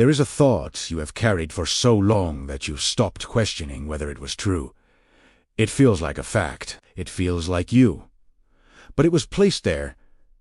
There is a thought you have carried for so long that you've stopped questioning whether it was true. It feels like a fact. It feels like you. But it was placed there,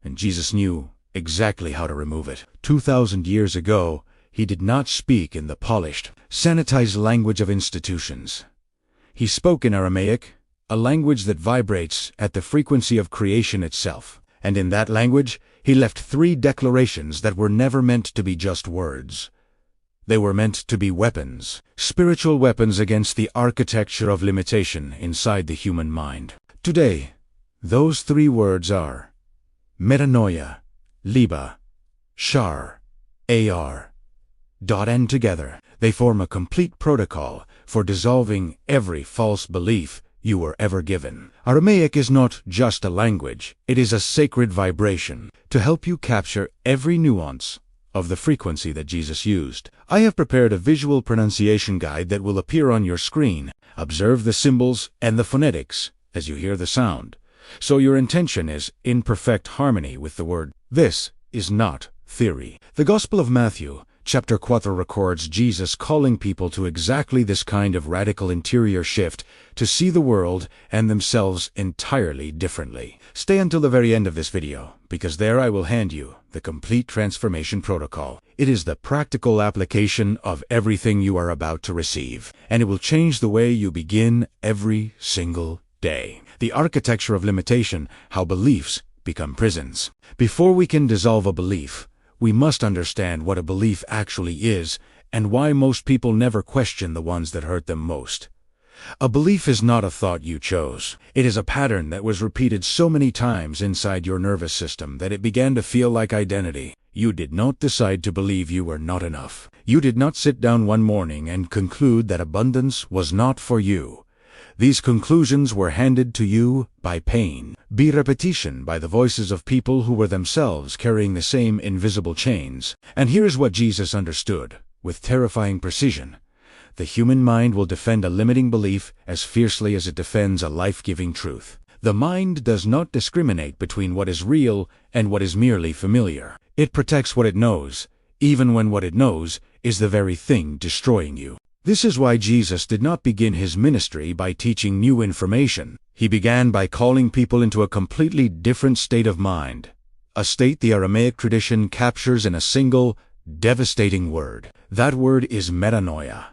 and Jesus knew exactly how to remove it. 2,000 years ago, he did not speak in the polished, sanitized language of institutions. He spoke in Aramaic, a language that vibrates at the frequency of creation itself. And in that language, he left 3 declarations that were never meant to be just words. They were meant to be weapons, spiritual weapons against the architecture of limitation inside the human mind. Today, those 3 words are Metaninoia, Liba, Shrar, Ar. And together, they form a complete protocol for dissolving every false belief you were ever given. Aramaic is not just a language, it is a sacred vibration to help you capture every nuance of the frequency that Jesus used. I have prepared a visual pronunciation guide that will appear on your screen. Observe the symbols and the phonetics as you hear the sound, so your intention is in perfect harmony with the word. This is not theory. The Gospel of Matthew, chapter 4, records Jesus calling people to exactly this kind of radical interior shift, to see the world and themselves entirely differently. Stay until the very end of this video, because there I will hand you the complete transformation protocol. It is the practical application of everything you are about to receive, and it will change the way you begin every single day. The architecture of limitation, how beliefs become prisons. Before we can dissolve a belief, we must understand what a belief actually is and why most people never question the ones that hurt them most. A belief is not a thought you chose. It is a pattern that was repeated so many times inside your nervous system that it began to feel like identity. You did not decide to believe you were not enough. You did not sit down one morning and conclude that abundance was not for you. These conclusions were handed to you by pain, by repetition, by the voices of people who were themselves carrying the same invisible chains. And here's what Jesus understood, with terrifying precision. The human mind will defend a limiting belief as fiercely as it defends a life-giving truth. The mind does not discriminate between what is real and what is merely familiar. It protects what it knows, even when what it knows is the very thing destroying you. This is why Jesus did not begin his ministry by teaching new information. He began by calling people into a completely different state of mind, a state the Aramaic tradition captures in a single, devastating word. That word is metanoia.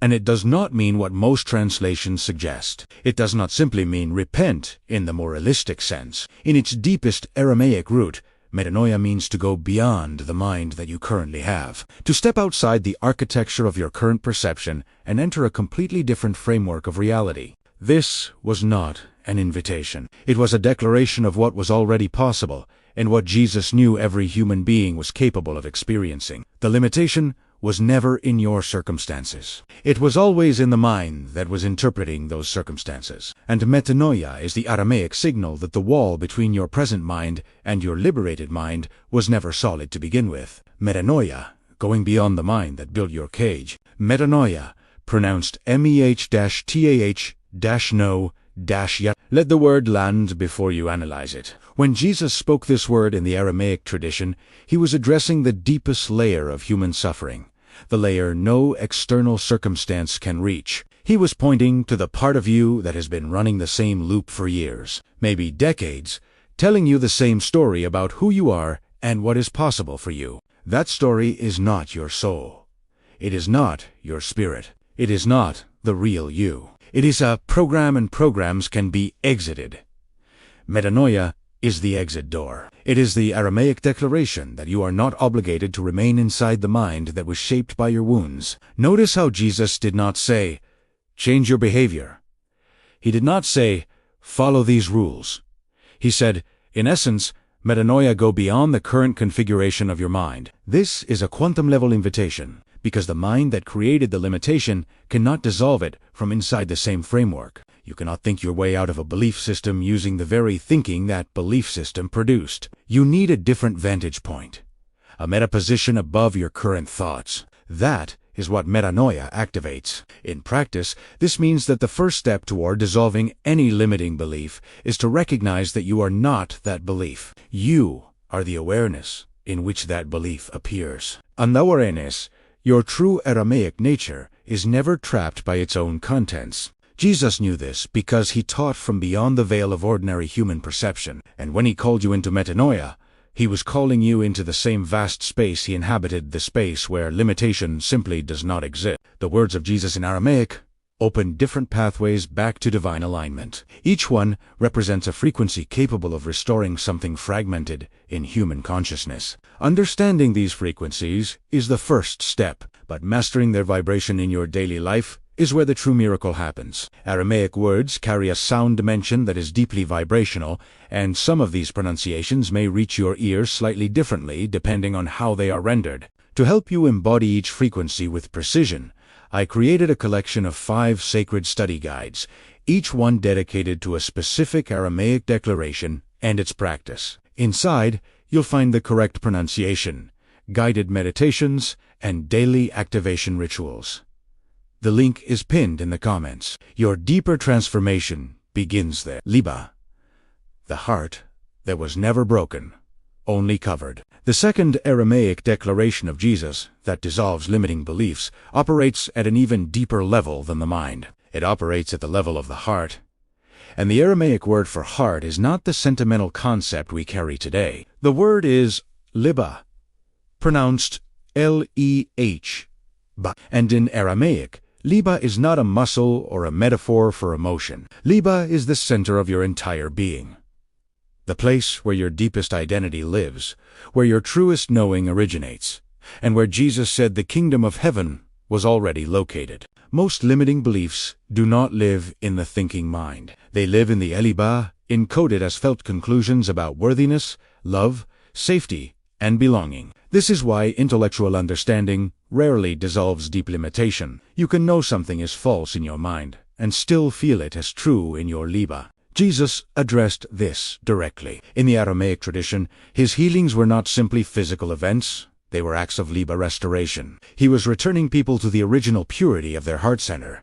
And it does not mean what most translations suggest. It does not simply mean repent in the moralistic sense. In its deepest Aramaic root, metanoia means to go beyond the mind that you currently have, to step outside the architecture of your current perception and enter a completely different framework of reality. This was not an invitation. It was a declaration of what was already possible and what Jesus knew every human being was capable of experiencing. The limitation was never in your circumstances. It was always in the mind that was interpreting those circumstances. And metanoia is the Aramaic signal that the wall between your present mind and your liberated mind was never solid to begin with. Metanoia, going beyond the mind that built your cage. Metanoia, pronounced meh-tah-no-yet. Let the word land before you analyze it. When Jesus spoke this word in the Aramaic tradition, he was addressing the deepest layer of human suffering, the layer no external circumstance can reach. He was pointing to the part of you that has been running the same loop for years, maybe decades, telling you the same story about who you are and what is possible for you. That story is not your soul. It is not your spirit. It is not the real you. It is a program, and programs can be exited. Metanoia is the exit door. It is the Aramaic declaration that you are not obligated to remain inside the mind that was shaped by your wounds. Notice how Jesus did not say, change your behavior. He did not say, follow these rules. He said, in essence, metanoia, go beyond the current configuration of your mind. This is a quantum-level invitation, because the mind that created the limitation cannot dissolve it from inside the same framework. You cannot think your way out of a belief system using the very thinking that belief system produced. You need a different vantage point, a meta-position above your current thoughts. That is what metanoia activates. In practice, this means that the first step toward dissolving any limiting belief is to recognize that you are not that belief. You are the awareness in which that belief appears. And the awareness Your true Aramaic nature is never trapped by its own contents. Jesus knew this because he taught from beyond the veil of ordinary human perception, and when he called you into Metanoia, he was calling you into the same vast space he inhabited, the space where limitation simply does not exist. The words of Jesus in Aramaic open different pathways back to divine alignment. Each one represents a frequency capable of restoring something fragmented in human consciousness. Understanding these frequencies is the first step, but mastering their vibration in your daily life is where the true miracle happens. Aramaic words carry a sound dimension that is deeply vibrational, and some of these pronunciations may reach your ears slightly differently depending on how they are rendered. To help you embody each frequency with precision, I created a collection of 5 sacred study guides, each one dedicated to a specific Aramaic declaration and its practice. Inside, you'll find the correct pronunciation, guided meditations, and daily activation rituals. The link is pinned in the comments. Your deeper transformation begins there. Liba, the heart that was never broken, only covered. The second Aramaic declaration of Jesus, that dissolves limiting beliefs, operates at an even deeper level than the mind. It operates at the level of the heart. And the Aramaic word for heart is not the sentimental concept we carry today. The word is Liba, pronounced L-E-H, and in Aramaic, Liba is not a muscle or a metaphor for emotion. Liba is the center of your entire being. The place where your deepest identity lives, where your truest knowing originates, and where Jesus said the kingdom of heaven was already located. Most limiting beliefs do not live in the thinking mind. They live in the Liba, encoded as felt conclusions about worthiness, love, safety, and belonging. This is why intellectual understanding rarely dissolves deep limitation. You can know something is false in your mind and still feel it as true in your Liba. Jesus addressed this directly. In the Aramaic tradition, his healings were not simply physical events, they were acts of Liba restoration. He was returning people to the original purity of their heart center,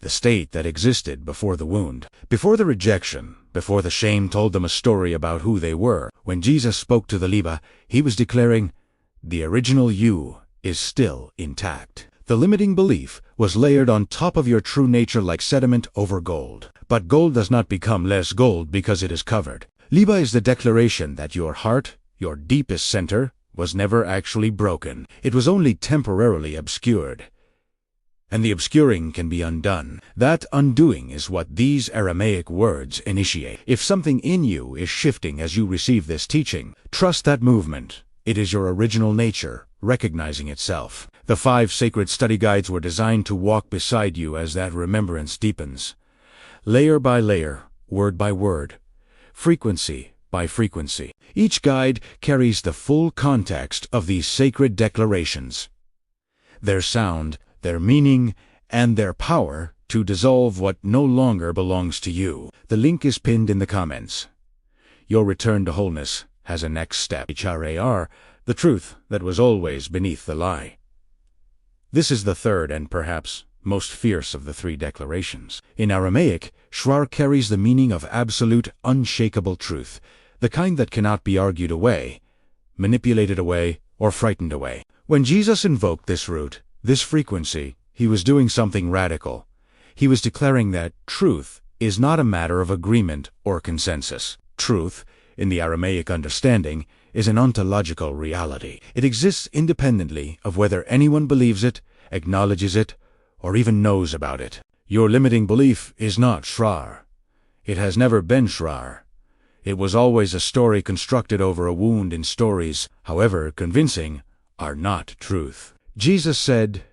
the state that existed before the wound, before the rejection, before the shame told them a story about who they were. When Jesus spoke to the Liba, he was declaring, "The original you is still intact." The limiting belief was layered on top of your true nature like sediment over gold. But gold does not become less gold because it is covered. Liba is the declaration that your heart, your deepest center, was never actually broken. It was only temporarily obscured. And the obscuring can be undone. That undoing is what these Aramaic words initiate. If something in you is shifting as you receive this teaching, trust that movement. It is your original nature recognizing itself. The 5 sacred study guides were designed to walk beside you as that remembrance deepens. Layer by layer, word by word, frequency by frequency. Each guide carries the full context of these sacred declarations, their sound, their meaning, and their power to dissolve what no longer belongs to you. The link is pinned in the comments. Your return to wholeness has a next step. Shrar, the truth that was always beneath the lie. This is the third and perhaps most fierce of the 3 declarations. In Aramaic, Shrar carries the meaning of absolute, unshakable truth, the kind that cannot be argued away, manipulated away, or frightened away. When Jesus invoked this root, this frequency, he was doing something radical. He was declaring that truth is not a matter of agreement or consensus. Truth, in the Aramaic understanding, is an ontological reality. It exists independently of whether anyone believes it, acknowledges it, or even knows about it. Your limiting belief is not Shrar. It has never been Shrar. It was always a story constructed over a wound, and stories, however convincing, are not truth. Jesus said,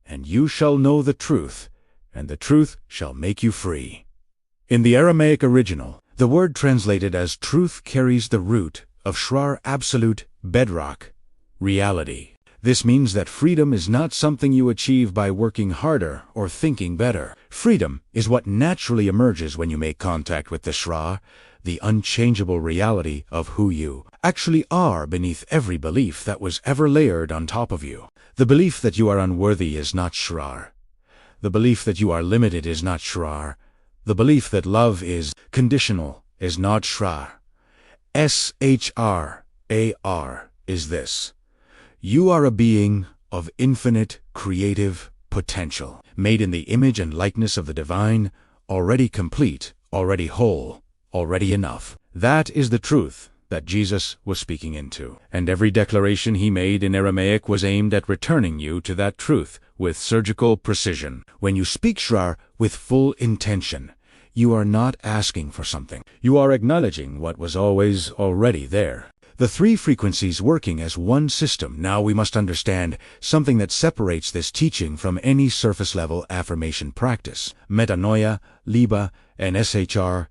"And you shall know the truth, and the truth shall make you free." In the Aramaic original, the word translated as truth carries the root of Shrar, absolute, bedrock, reality. This means that freedom is not something you achieve by working harder or thinking better. Freedom is what naturally emerges when you make contact with the Shrar, the unchangeable reality of who you actually are beneath every belief that was ever layered on top of you. The belief that you are unworthy is not Shrar. The belief that you are limited is not Shrar. The belief that love is conditional is not Shrar. Shrar is this. You are a being of infinite creative potential, made in the image and likeness of the divine, already complete, already whole, already enough. That is the truth that Jesus was speaking into. And every declaration he made in Aramaic was aimed at returning you to that truth with surgical precision. When you speak Shrar with full intention, you are not asking for something. You are acknowledging what was always already there. The three frequencies working as one system. Now we must understand something that separates this teaching from any surface-level affirmation practice. Metaninoia, Liba, and Shrar.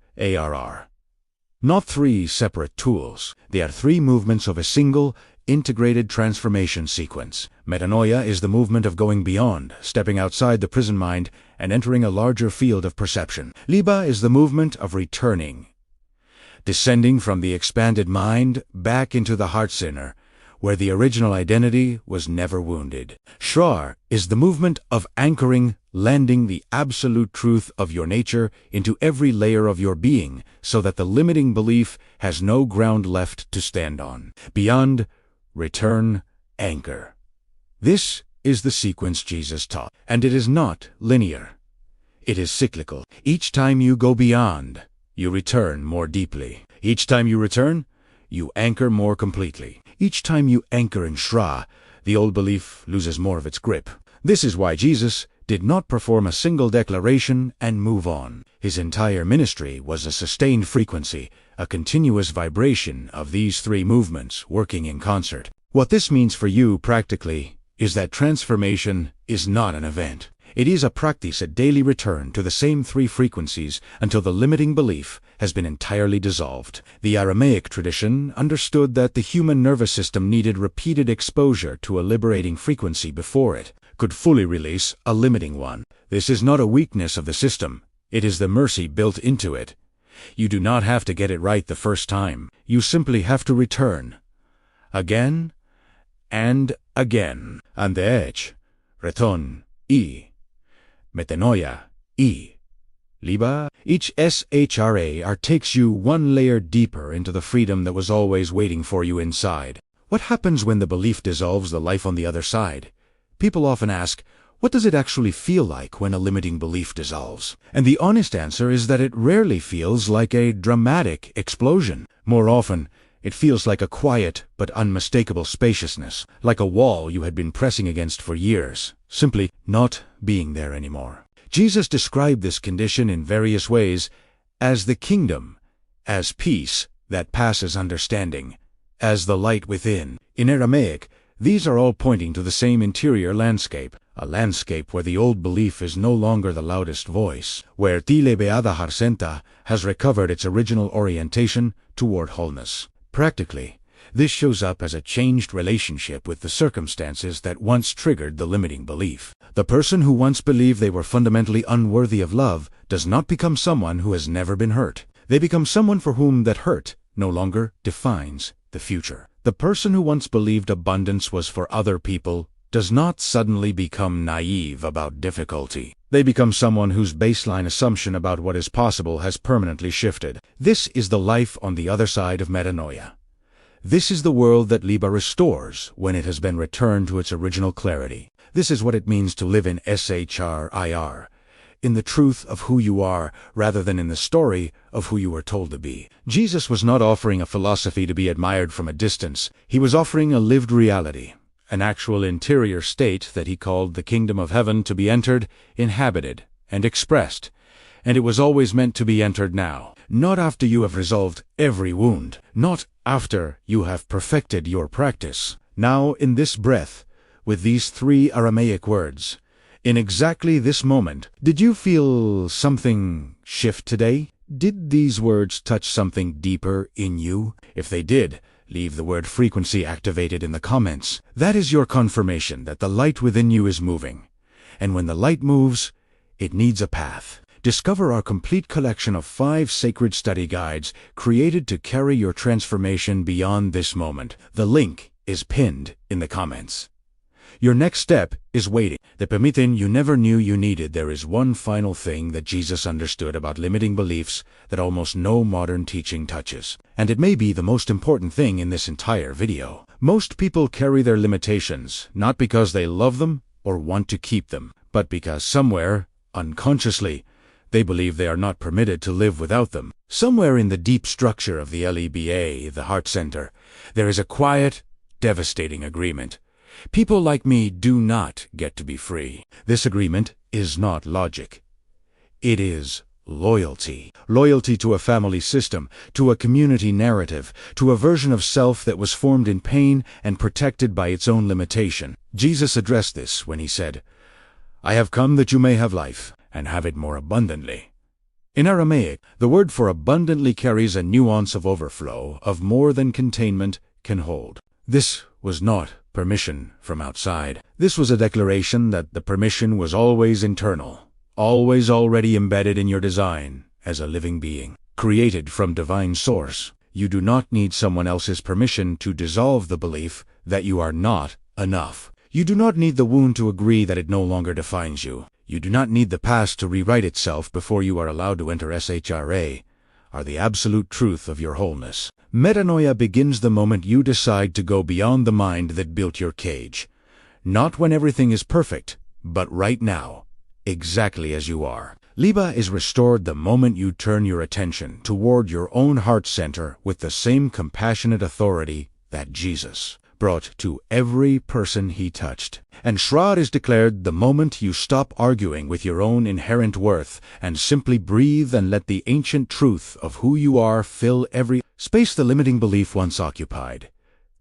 Not three separate tools. They are three movements of a single, integrated transformation sequence. Metanoia is the movement of going beyond, stepping outside the prison mind and entering a larger field of perception. Liba is the movement of returning, descending from the expanded mind back into the heart center, where the original identity was never wounded. Shrar is the movement of anchoring, landing the absolute truth of your nature into every layer of your being, so that the limiting belief has no ground left to stand on. Beyond, return, anchor. This is the sequence Jesus taught, and it is not linear. It is cyclical. Each time you go beyond, you return more deeply. Each time you return, you anchor more completely. Each time you anchor in Shrar, the old belief loses more of its grip. This is why Jesus did not perform a single declaration and move on. His entire ministry was a sustained frequency, a continuous vibration of these three movements working in concert. What this means for you practically is that transformation is not an event. It is a practice, a daily return to the same three frequencies until the limiting belief has been entirely dissolved. The Aramaic tradition understood that the human nervous system needed repeated exposure to a liberating frequency before it could fully release a limiting one. This is not a weakness of the system. It is the mercy built into it. You do not have to get it right the first time. You simply have to return. Again and again. And the edge. Return. Metaninoia, Liba. Each Shrar takes you one layer deeper into the freedom that was always waiting for you inside. What happens when the belief dissolves the life on the other side? People often ask, what does it actually feel like when a limiting belief dissolves? And the honest answer is that it rarely feels like a dramatic explosion. More often, it feels like a quiet but unmistakable spaciousness, like a wall you had been pressing against for years, simply not being there anymore. Jesus described this condition in various ways as the kingdom, as peace that passes understanding, as the light within. In Aramaic, these are all pointing to the same interior landscape, a landscape where the old belief is no longer the loudest voice, where Tile Beada Harsenta has recovered its original orientation toward wholeness. Practically, this shows up as a changed relationship with the circumstances that once triggered the limiting belief. The person who once believed they were fundamentally unworthy of love does not become someone who has never been hurt. They become someone for whom that hurt no longer defines the future. The person who once believed abundance was for other people does not suddenly become naive about difficulty. They become someone whose baseline assumption about what is possible has permanently shifted. This is the life on the other side of metanoia. This is the world that Liba restores when it has been returned to its original clarity. This is what it means to live in Shrar, in the truth of who you are rather than in the story of who you were told to be. Jesus was not offering a philosophy to be admired from a distance. He was offering a lived reality, an actual interior state that he called the kingdom of heaven to be entered, inhabited, and expressed. And it was always meant to be entered now, not after you have resolved every wound, not after you have perfected your practice. Now, in this breath, with these three Aramaic words, in exactly this moment, did you feel something shift today? Did these words touch something deeper in you? If they did, leave the word frequency activated in the comments. That is your confirmation that the light within you is moving. And when the light moves, it needs a path. Discover our complete collection of 5 sacred study guides created to carry your transformation beyond this moment. The link is pinned in the comments. Your next step is waiting. The permitting you never knew you needed. There is one final thing that Jesus understood about limiting beliefs that almost no modern teaching touches. And it may be the most important thing in this entire video. Most people carry their limitations, not because they love them or want to keep them, but because somewhere, unconsciously, they believe they are not permitted to live without them. Somewhere in the deep structure of the Liba, the heart center, there is a quiet, devastating agreement. People like me do not get to be free. This agreement is not logic. It is loyalty. Loyalty to a family system, to a community narrative, to a version of self that was formed in pain and protected by its own limitation. Jesus addressed this when he said, "I have come that you may have life, and have it more abundantly." In Aramaic, the word for abundantly carries a nuance of overflow, of more than containment can hold. This was not permission from outside. This was a declaration that the permission was always internal, always already embedded in your design as a living being, created from divine source. You do not need someone else's permission to dissolve the belief that you are not enough. You do not need the wound to agree that it no longer defines you. You do not need the past to rewrite itself before you are allowed to enter Shra, are the absolute truth of your wholeness. Metanoia begins the moment you decide to go beyond the mind that built your cage. Not when everything is perfect, but right now, exactly as you are. Liba is restored the moment you turn your attention toward your own heart center with the same compassionate authority that Jesus brought to every person he touched. And Shrar is declared the moment you stop arguing with your own inherent worth and simply breathe and let the ancient truth of who you are fill every space the limiting belief once occupied.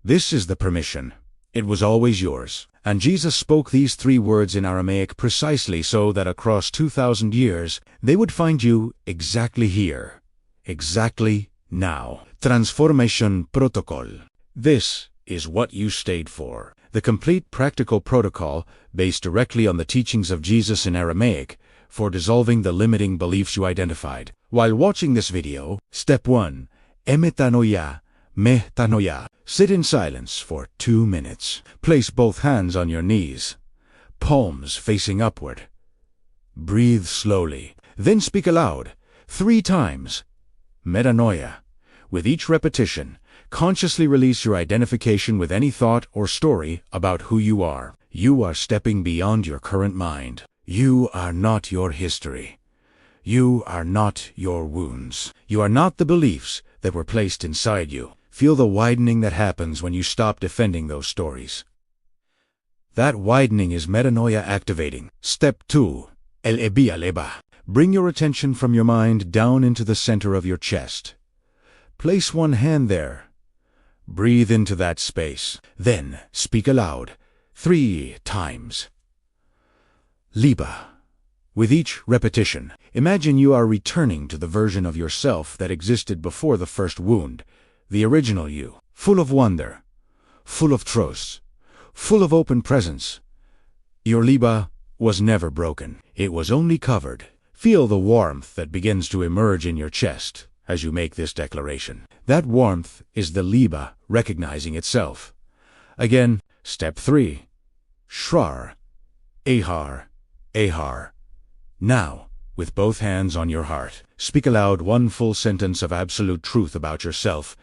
This is the permission. It was always yours. And Jesus spoke these 3 words in Aramaic precisely so that across 2,000 years they would find you exactly here, exactly now. Transformation Protocol. This is what you stayed for. The complete practical protocol based directly on the teachings of Jesus in Aramaic for dissolving the limiting beliefs you identified. While watching this video, Step 1. Metaninoia. Sit in silence for 2 minutes. Place both hands on your knees, palms facing upward. Breathe slowly. Then speak aloud 3 times. Metanoia. With each repetition, consciously release your identification with any thought or story about who you are. You are stepping beyond your current mind. You are not your history. You are not your wounds. You are not the beliefs that were placed inside you. Feel the widening that happens when you stop defending those stories. That widening is metanoia activating. Step 2. Liba. Bring your attention from your mind down into the center of your chest. Place one hand there. Breathe into that space. Then speak aloud 3 times. Liba. With each repetition, imagine you are returning to the version of yourself that existed before the first wound, the original you, full of wonder, full of trust, full of open presence. Your Liba was never broken. It was only covered. Feel the warmth that begins to emerge in your chest as you make this declaration. That warmth is the Liba recognizing itself. Again, Step 3. Shrar. Ahar. Now, with both hands on your heart, speak aloud 1 full sentence of absolute truth about yourself,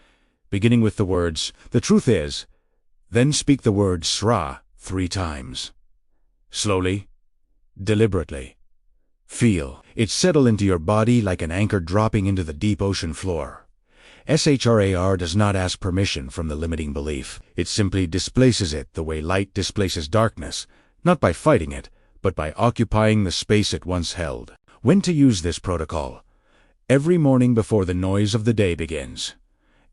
beginning with the words, "The truth is," then speak the word Shra 3 times. Slowly, deliberately. Feel it settle into your body like an anchor dropping into the deep ocean floor. Shrar does not ask permission from the limiting belief. It simply displaces it the way light displaces darkness, not by fighting it, but by occupying the space it once held. When to use this protocol? Every morning before the noise of the day begins.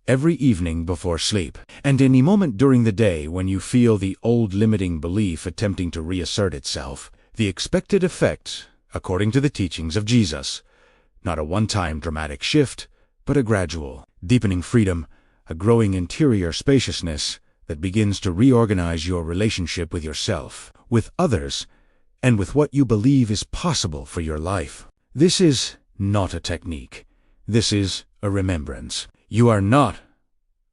Every evening before sleep. And any moment during the day when you feel the old limiting belief attempting to reassert itself. The expected effect, according to the teachings of Jesus. Not a one-time dramatic shift, but a gradual, deepening freedom, a growing interior spaciousness that begins to reorganize your relationship with yourself, with others, and with what you believe is possible for your life. This is not a technique. This is a remembrance. You are not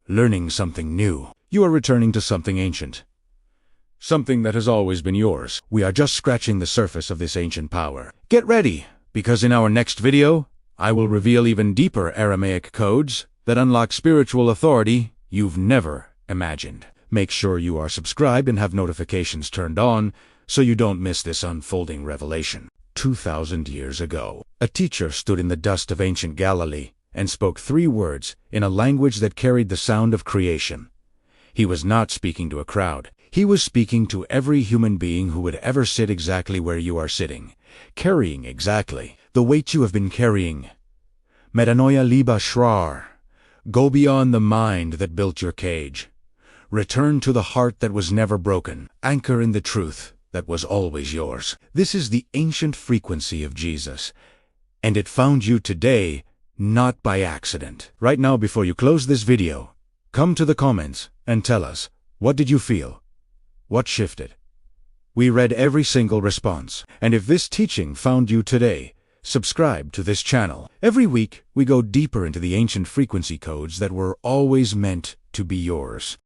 learning something new. You are returning to something ancient. something that has always been yours. We are just scratching the surface of this ancient power. Get ready, because in our next video, I will reveal even deeper Aramaic codes that unlock spiritual authority you've never imagined. Make sure you are subscribed and have notifications turned on so you don't miss this unfolding revelation. 2,000 years ago, a teacher stood in the dust of ancient Galilee and spoke 3 words in a language that carried the sound of creation. He was not speaking to a crowd. He was speaking to every human being who would ever sit exactly where you are sitting, carrying exactly the weight you have been carrying. Metaninoia Liba Shrar. Go beyond the mind that built your cage. Return to the heart that was never broken. Anchor in the truth that was always yours. This is the ancient frequency of Jesus, and it found you today, not by accident. Right now, before you close this video, come to the comments and tell us, what did you feel? What shifted? We read every single response, and if this teaching found you today, subscribe to this channel. Every week, we go deeper into the ancient frequency codes that were always meant to be yours.